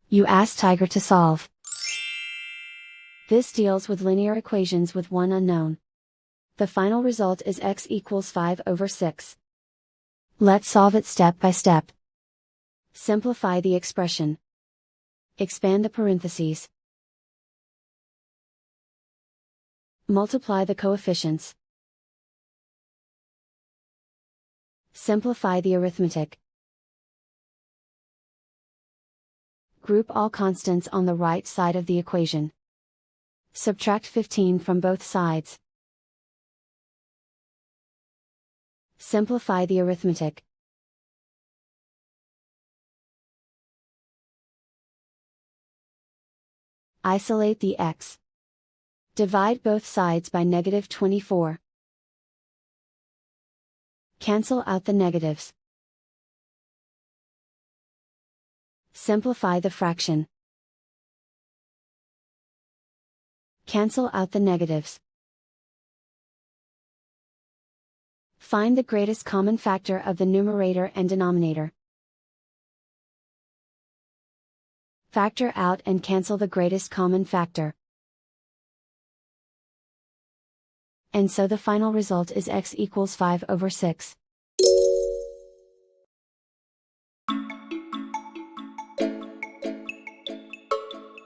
You ask Tiger to solve. This deals with linear equations with one unknown. The final result is x equals 5/6. Let's solve it step by step. Simplify the expression. Expand the parentheses. Multiply the coefficients. Simplify the arithmetic. Group all constants on the right side of the equation. Subtract 15 from both sides. Simplify the arithmetic. Isolate the x. Divide both sides by -24. Cancel out the negatives. Simplify the fraction. Cancel out the negatives. Find the greatest common factor of the numerator and denominator. Factor out and cancel the greatest common factor. And so the final result is x equals 5/6.